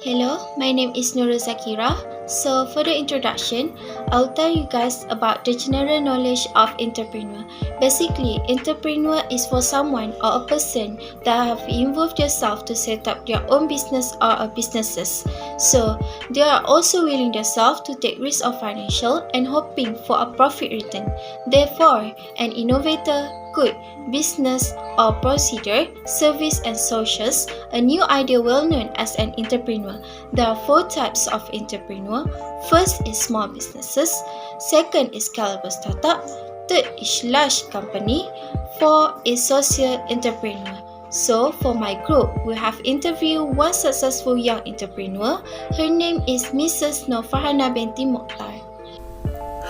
Hello, my name is Nurul Zakira. So, for the introduction, I'll tell you guys about the general knowledge of entrepreneur. Basically, entrepreneur is for someone or a person that have involved themselves to set up their own business or a businesses. So, they are also willing themselves to take risks of financial and hoping for a profit return. Therefore, an innovator could business or procedure, service and socials, a new idea well known as an entrepreneur. There are four types of entrepreneur. First is small businesses, second is scalable startup, third is large company, four is social entrepreneur. So for my group, we have interviewed one successful young entrepreneur. Her name is Mrs. Nofarhana binti Mokhtar.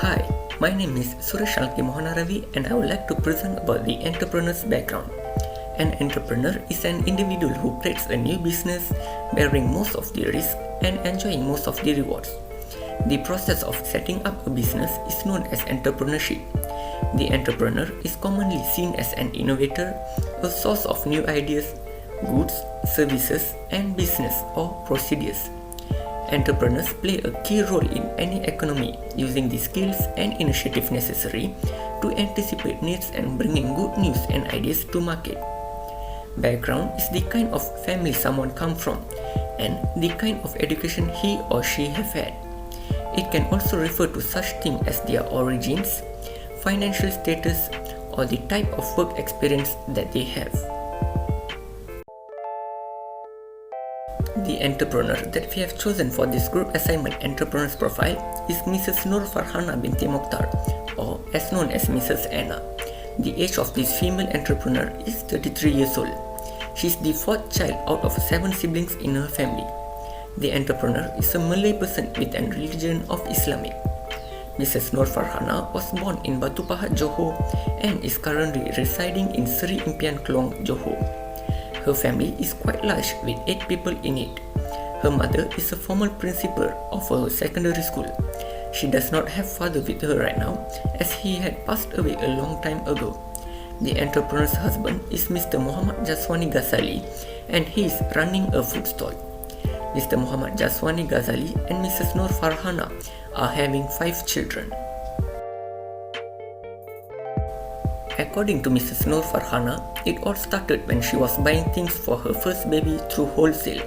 Hi, my name is Suresh Mohanaravi and I would like to present about the entrepreneur's background. An entrepreneur is an individual who creates a new business, bearing most of the risk and enjoying most of the rewards. The process of setting up a business is known as entrepreneurship. The entrepreneur is commonly seen as an innovator, a source of new ideas, goods, services, and business or procedures. Entrepreneurs play a key role in any economy, using the skills and initiative necessary to anticipate needs and bringing good news and ideas to market. Background is the kind of family someone comes from and the kind of education he or she have had. It can also refer to such things as their origins, financial status, or the type of work experience that they have. The entrepreneur that we have chosen for this group assignment entrepreneur's profile is Mrs. Nur Farhana binti Mokhtar, or as known as Mrs. Anna. The age of this female entrepreneur is 33 years old. She is the fourth child out of 7 siblings in her family. The entrepreneur is a Malay person with a religion of Islamic. Mrs. Nur Farhana was born in Batu Pahat, Johor and is currently residing in Seri Impian Kelong, Johor. Her family is quite large with 8 people in it. Her mother is a former principal of a secondary school. She does not have father with her right now as he had passed away a long time ago. The entrepreneur's husband is Mr. Muhammad Jaswani Ghazali and he is running a food stall. Mr. Muhammad Jaswani Ghazali and Mrs. Nur Farhana are having 5 children. According to Mrs. Nur Farhana, it all started when she was buying things for her first baby through wholesale.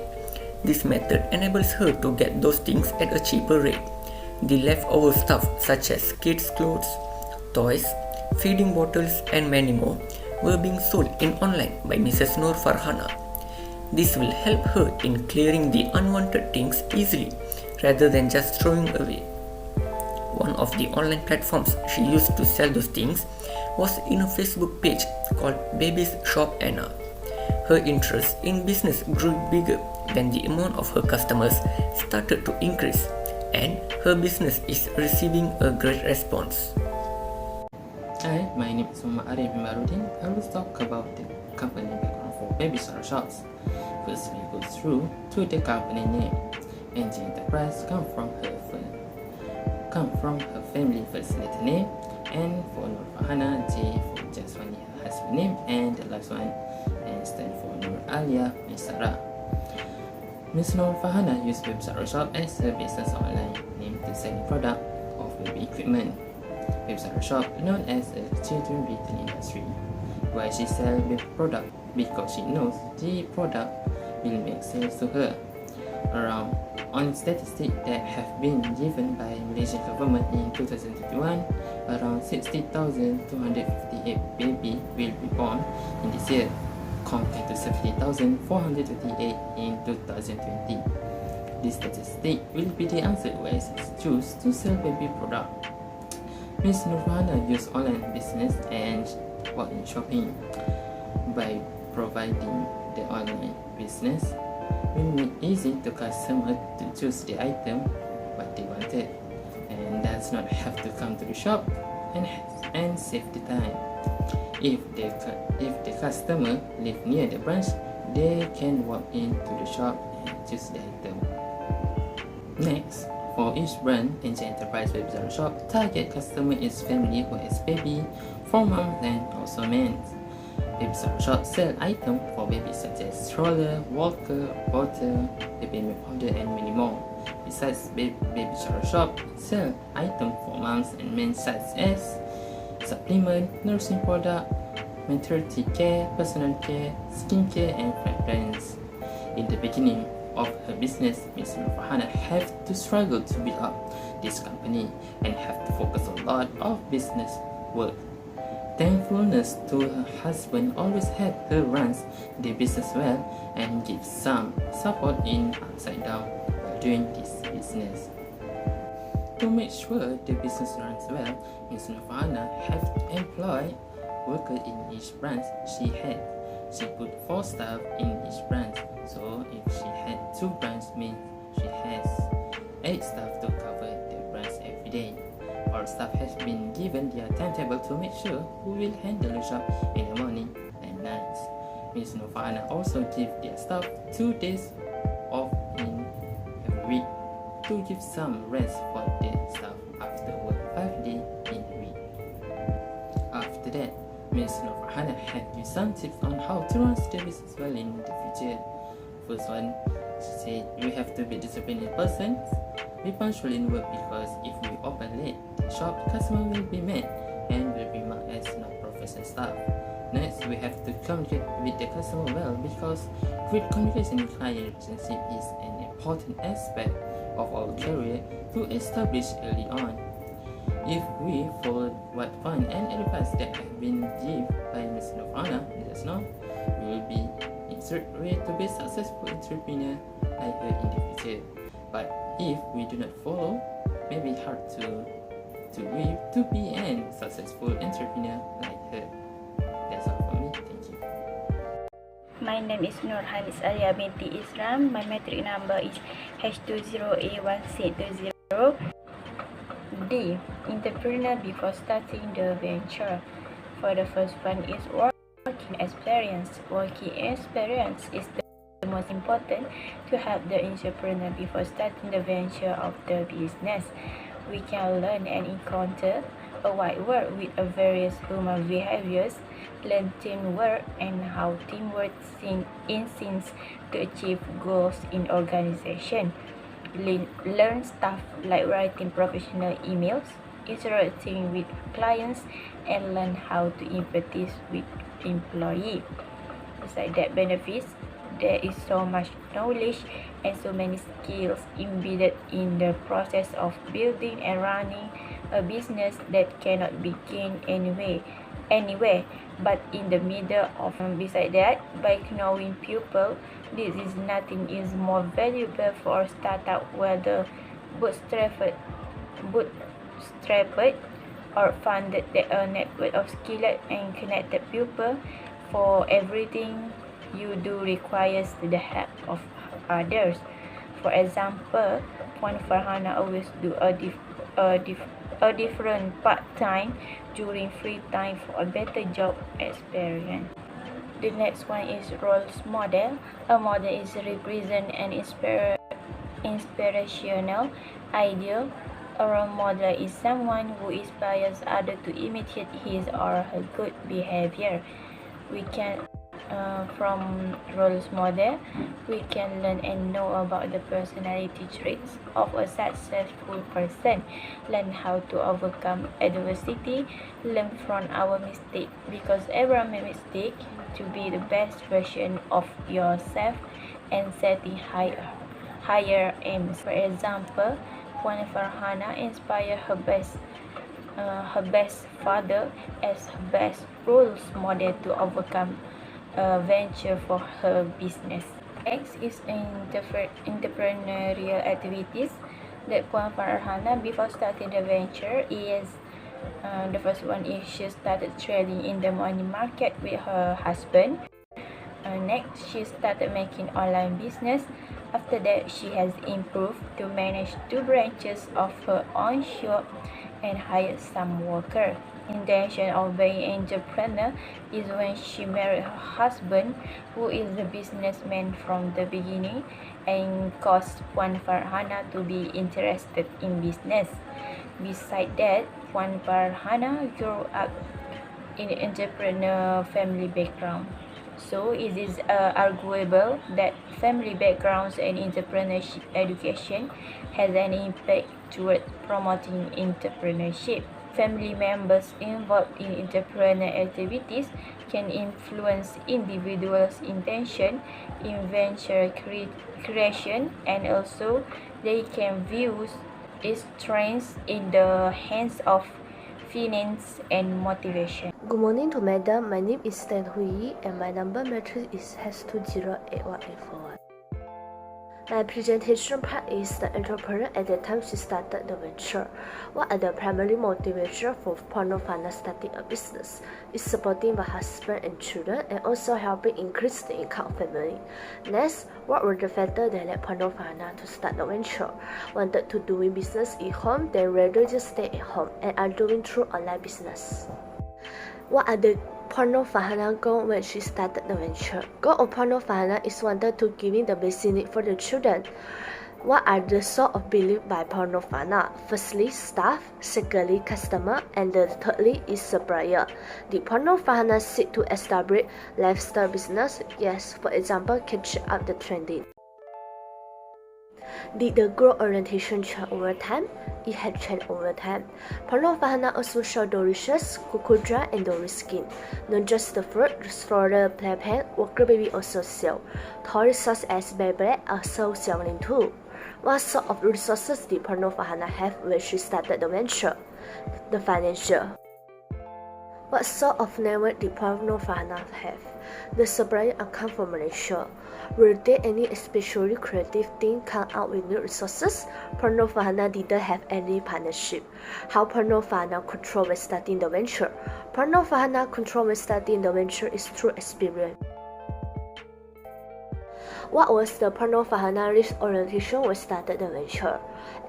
This method enables her to get those things at a cheaper rate. The leftover stuff such as kids' clothes, toys, feeding bottles and many more were being sold in online by Mrs. Nur Farhana. This will help her in clearing the unwanted things easily rather than just throwing away. One of the online platforms she used to sell those things was in a Facebook page called Baby's Shop Anna. Her interest in business grew bigger when the amount of her customers started to increase and her business is receiving a great response. Hi, my name is Muhammad Arif Imaruddin. I will talk about the company background for Baby Sara Shops. First, we go through to the company name. NJ Enterprise come from her family first letter name, and for Nur Farhana, J for Jaswani, her husband name, and the last one and stand for Nur Alia, Miss Sara. Miss Nur Farhana used Baby Sara Shop as her business online name to selling product of baby equipment. Baby Sara Shop known as a children retail industry. Why she sell baby product? Because she knows the product will make sales to her. Around on statistics that have been given by Malaysian government in 2021, around 60,258 baby will be born in this year, compared to 70,438 in 2020. This statistic will be the answer why she choose to sell baby product. Ms. Nurfana used online business and work in shopping. By providing the online business, will make easy to customer to choose the item what they wanted and does not have to come to the shop and save the time. If the customer live near the branch, they can walk into the shop and choose the item. Next, for each brand, NJ Enterprise Baby Sara Shop target customer is family who has baby, for moms and also men. Baby Sara shop sell items for babies such as stroller, walker, bottle, baby milk powder, and many more. Besides, Baby Sara shop sell items for moms and men such as supplement, nursing product, maternity care, personal care, skincare, and fragrance. In the beginning of her business, Ms. Nur Farhana have to struggle to build up this company and have to focus a lot of business work. Thankfulness to her husband always help her run the business well and give some support in upside down while doing this business. To make sure the business runs well, Ms. Nur Farhana have to employ workers in each branch she had. She put 4 staff in each branch, so if she had 2 branches, means she has 8 staff to cover the branch every day. Our staff has been given their timetable to make sure who will handle the shop in the morning and nights. Ms. Nur Farhana also give their staff 2 days off in every week to give some rest for their staff after work 5 days in a week. After that, Ms. Nur Farhana had give some tips on how to run the business well in the future. First one, she said you have to be disciplined person. Be punctual in work because if we open late, the shop customer will be mad and will be marked as not professional staff. Next, we have to communicate with the customer well because good communication in client relationship is an important aspect of our career to establish early on. If we follow what point and advice that have been given by Ms. Nur Farhana just now, we will be in certain way to be successful entrepreneur like her in the future. But if we do not follow, maybe hard to be an successful entrepreneur like her. That's all for me. Thank you. My name is Nurhanis Alia binti Islam. My metric number is H20A1620. D. Entrepreneur before starting the venture. For the first one is working experience. Working experience is the most important to help the entrepreneur before starting the venture of the business. We can learn and encounter a wide world with various human behaviors, learn teamwork and how teamwork scenes to achieve goals in organization. Learn stuff like writing professional emails, interacting with clients, and learn how to empathize with employees. Besides that benefits, there is so much knowledge and so many skills embedded in the process of building and running a business that cannot be gained anywhere but in the middle of. Besides that, by knowing people, this is nothing is more valuable for a startup, whether bootstrapped or funded. A network of skilled and connected people. For everything you do requires the help of others. For example, Puan Farhana always do a different part-time during free time for a better job experience. The next one is role model. A model is represent an inspirational ideal. A role model is someone who inspires others to imitate his or her good behavior. We can from role model, we can learn and know about the personality traits of a successful person, learn how to overcome adversity, learn from our mistake because everyone makes mistake, to be the best version of yourself and setting higher aims. For example, Puan Farhana inspired her best father as her best role model to overcome a venture for her business. Next is entrepreneurial activities that Puan Farhana before starting the venture is the first one is she started trading in the money market with her husband. Next, she started making online business. After that, she has improved to manage 2 branches of her own shop and hired some workers. Intention of being entrepreneur is when she married her husband, who is a businessman from the beginning, and caused Puan Farhana to be interested in business. Besides that, Puan Farhana grew up in entrepreneur family background. So it is arguable that family backgrounds and entrepreneurship education has an impact toward promoting entrepreneurship. Family members involved in entrepreneurial activities can influence individuals' intention in venture creation, and also they can view its strengths in the hands of finance and motivation. Good morning to madam. My name is Stan Hui and my number matrix is #2081841. My presentation part is the entrepreneur at the time she started the venture. What are the primary motivations for Pornofana starting a business? It's supporting the husband and children and also helping increase the income of family. Next, what were the factors that led Pornofana to start the venture? Wanted to doing business at home, then rather just stay at home and are doing through online business. What are the Pornofana goal when she started the venture? Goal of Pornofana is wanted to giving the basic need for the children. What are the sort of belief by Pornofana? Firstly, staff. Secondly, customer. And the thirdly is supplier. Did Pornofana seek to establish lifestyle business? Yes, for example, catch up the trending. Did the growth orientation change over time? It had changed over time. Pornofana also showed Doricious, Kukudra, and Doris skin. Not just the fruit, the stroller, playpen, worker baby also sell. Toys such as Beyblade are also selling too. What sort of resources did Pornofana have when she started the venture? The financial. What sort of network did Pornofana have? The supplier account for Malaysia. Were there any especially creative thing come out with new resources? Pornofana didn't have any partnership. How Pornofana control when starting the venture? Pornofana control when starting the venture is through experience. What was the Pornofana risk orientation when started the venture?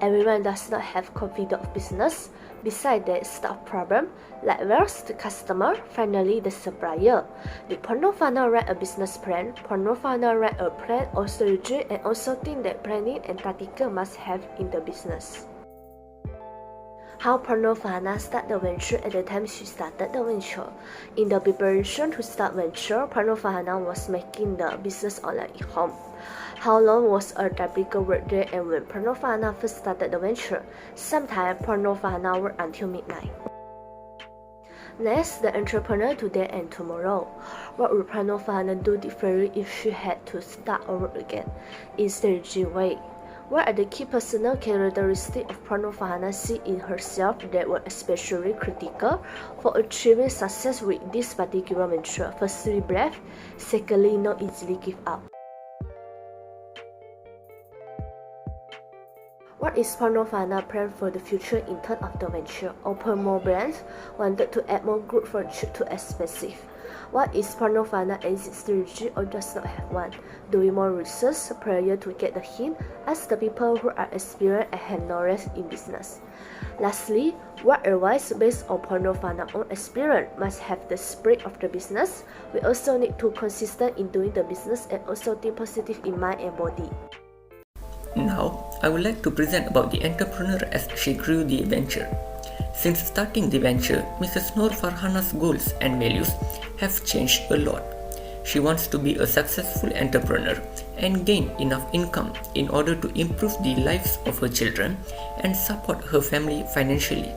Everyone does not have confidence of business. Besides that, staff problem, likewise the customer, finally the supplier. Did Pornofana write a business plan? Pornofana write a plan or strategy and also think that planning and tactical must have in the business. How Pornofana started the venture at the time she started the venture. In the preparation to start venture, Pornofana was making the business online at home. How long was a typical workday and when Pornofana first started the venture? Sometimes Pornofana worked until midnight. Next, the entrepreneur today and tomorrow. What would Pornofana do differently if she had to start over again? In strategy way. What are the key personal characteristics of Pornofana see in herself that were especially critical for achieving success with this particular venture? Firstly, brave. Secondly, not easily give up. What is Pornofana plan for the future in terms of the venture? Open more brands, wanted to add more group for cheap to expensive. What is Pornofana exit strategy or does not have one? Doing more research prior to get the hint, ask the people who are experienced and have knowledge in business. Lastly, what advice based on Pornofana's own experience must have the spirit of the business? We also need to consistent in doing the business and also think positive in mind and body. Now, I would like to present about the entrepreneur as she grew the venture. Since starting the venture, Mrs. Noor Farhana's goals and values have changed a lot. She wants to be a successful entrepreneur and gain enough income in order to improve the lives of her children and support her family financially.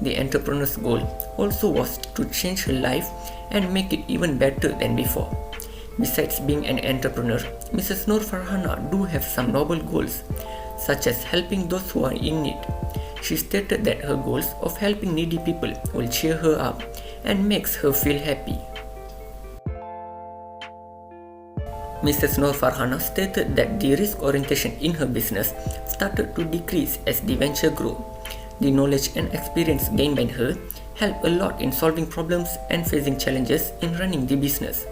The entrepreneur's goal also was to change her life and make it even better than before. Besides being an entrepreneur, Mrs. Noor Farhana do have some noble goals, such as helping those who are in need. She stated that her goals of helping needy people will cheer her up and makes her feel happy. Mrs. Noor Farhana stated that the risk orientation in her business started to decrease as the venture grew. The knowledge and experience gained by her helped a lot in solving problems and facing challenges in running the business.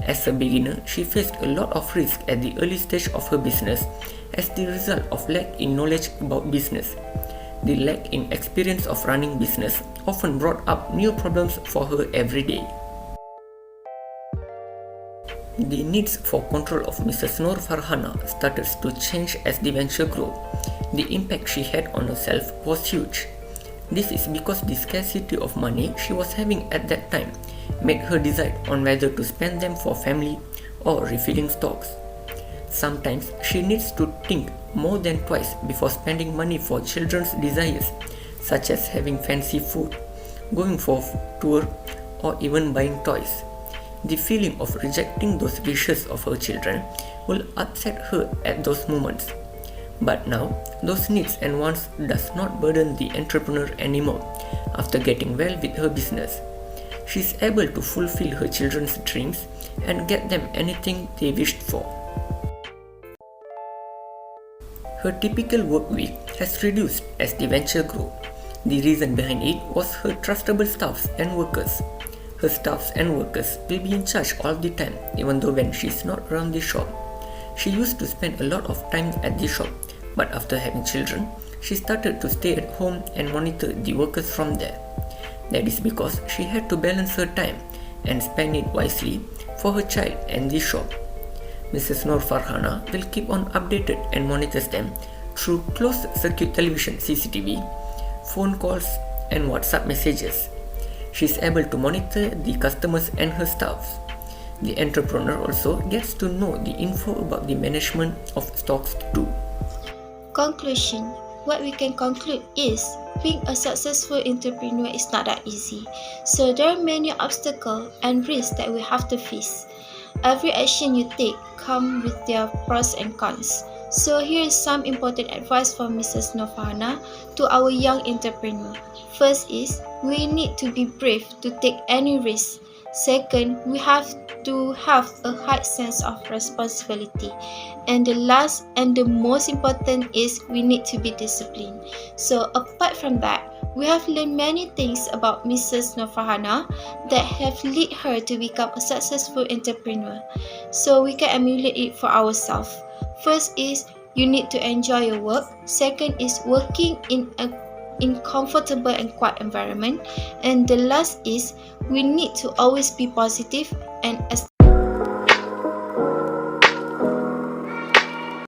As a beginner, she faced a lot of risk at the early stage of her business as the result of lack in knowledge about business. The lack in experience of running business often brought up new problems for her every day. The needs for control of Mrs. Noor Farhana started to change as the venture grew. The impact she had on herself was huge. This is because the scarcity of money she was having at that time made her decide on whether to spend them for family or refilling stocks. Sometimes she needs to think more than twice before spending money for children's desires, such as having fancy food, going for a tour, or even buying toys. The feeling of rejecting those wishes of her children will upset her at those moments. But now, those needs and wants does not burden the entrepreneur anymore after getting well with her business. She is able to fulfill her children's dreams and get them anything they wished for. Her typical work week has reduced as the venture grew. The reason behind it was her trustable staffs and workers. Her staffs and workers will be in charge all the time, even though when she is not around the shop. She used to spend a lot of time at the shop, but after having children, she started to stay at home and monitor the workers from there. That is because she had to balance her time and spend it wisely for her child and the shop. Mrs. Noor Farhana will keep on updated and monitors them through closed circuit television CCTV, phone calls and WhatsApp messages. She is able to monitor the customers and her staffs. The entrepreneur also gets to know the info about the management of stocks too. Conclusion. What we can conclude is being a successful entrepreneur is not that easy. So there are many obstacles and risks that we have to face. Every action you take comes with their pros and cons. So here is some important advice from Mrs. Novana to our young entrepreneur. First is, we need to be brave to take any risk. Second, we have to have a high sense of responsibility. And the last and the most important is we need to be disciplined. So apart from that, we have learned many things about Mrs. Novahana that have led her to become a successful entrepreneur. So we can emulate it for ourselves. First is you need to enjoy your work. Second is working in a comfortable and quiet environment. And the last is we need to always be positive and